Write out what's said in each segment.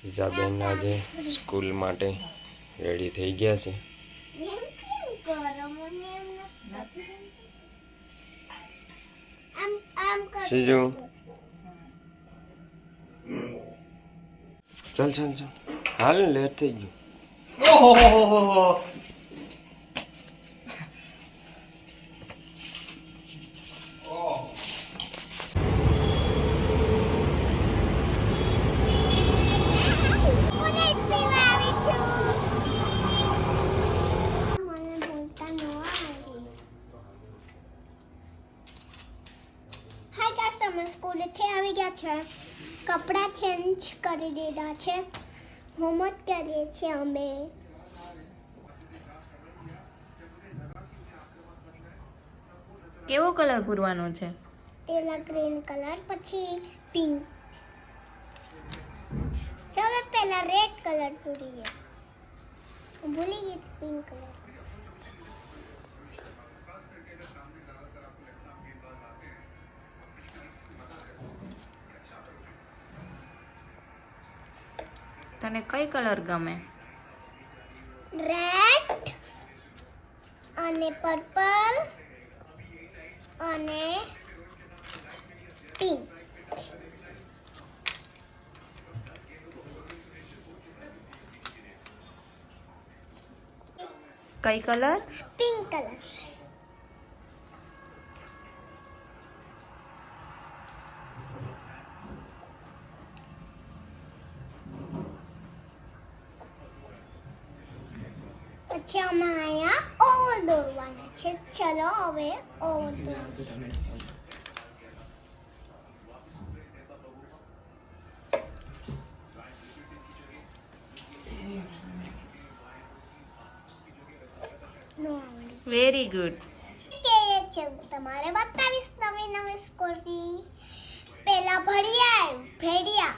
ઈજાબેન આજે સ્કૂલ માટે રેડી થઈ ગયા છે. સીજુ ચાલ ચાલ ચાલ હાલ લેટ થઈ ગયું. ઓહો સ્કૂલેથી આવી ગયા છે. કપડાં ચેન્જ કરી દીધા છે. હોમવર્ક કરીએ છીએ અમે. કેવો કલર પૂરવાનો છે? પેલા ગ્રીન કલર, પછી પિંક. ચાલો પહેલા રેડ કલર પૂરીએ. ભૂલી ગઈ પિંક કલર. તને કઈ કલર ગમે? રેડ અને પર્પલ અને પિંક. કઈ કલર? Pink colour. પછી અમે અહીંયા ઓવલ દોરવાના છે. ચલો હવે ઓવલ દોરીએ. Very good. કે છે તમારે બતાવીશ નવી નવી સ્ટોરી. પહેલા ભેડિયા,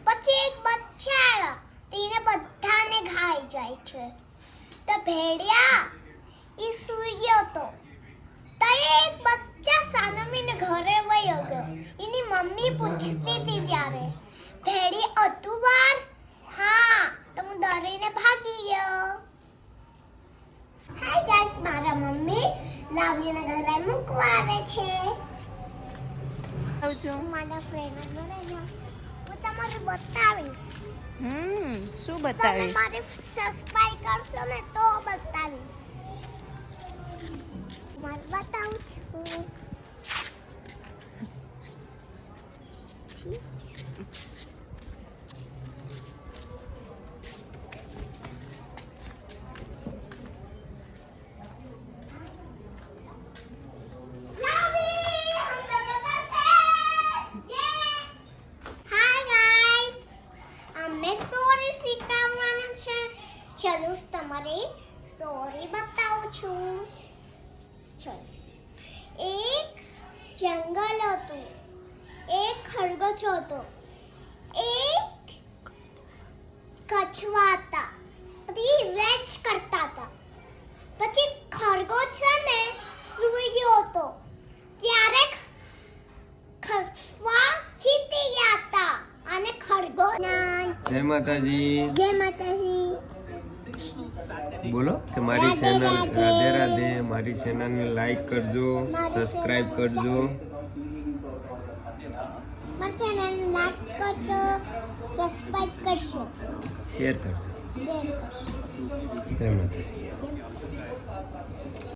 પછી એક બચ્ચા આવ્યા. તેને બધાને ખાઈ જાય છે. તો ભેડિયા ઈ સૂઈ ગયો તો એક બચ્ચા સાનમીને ઘરે વયો ગયો. એની મમ્મી પૂછતી હતી ત્યારે ભેડી હતું બાર? હા, તો હું ડરીને ભાગી ગયો. હાય ગાઈસ, મારા મમ્મી લાવીને ઘરે મૂકવા આવે છે. આવજો. મારા ફ્રેન્ડ ઘરે જાઉં. હું તમને બતાવીશ. શું તમે બતાવીશ? મારી સબસ્ક્રાઇબ કરશો ને તો બતાવીશ. મારે બતાવું છું. ચલો તમારે સ્ટોરી બતાવું છું. ચલો. એક જંગલ હતું. એક ખરગોશ હતો. એક કછવા હતા. પછી રેચ કરતા હતા. પછી ખરગોશ છે ને સૂઈ ગયો હતો. ત્યારે કછવા જીતી ગયા હતા અને ખરગોશ. જય માતાજી. જય માતાજી. બોલો કે મારી ચેનલ રાધે રાધે. મારી ચેનલને લાઈક કરજો, સબસ્ક્રાઇબ કરજો. મારી ચેનલ લાઈક કરશો, સબસ્ક્રાઇબ કરશો, શેર કરજો. શેર કરશો. જય માતાજી.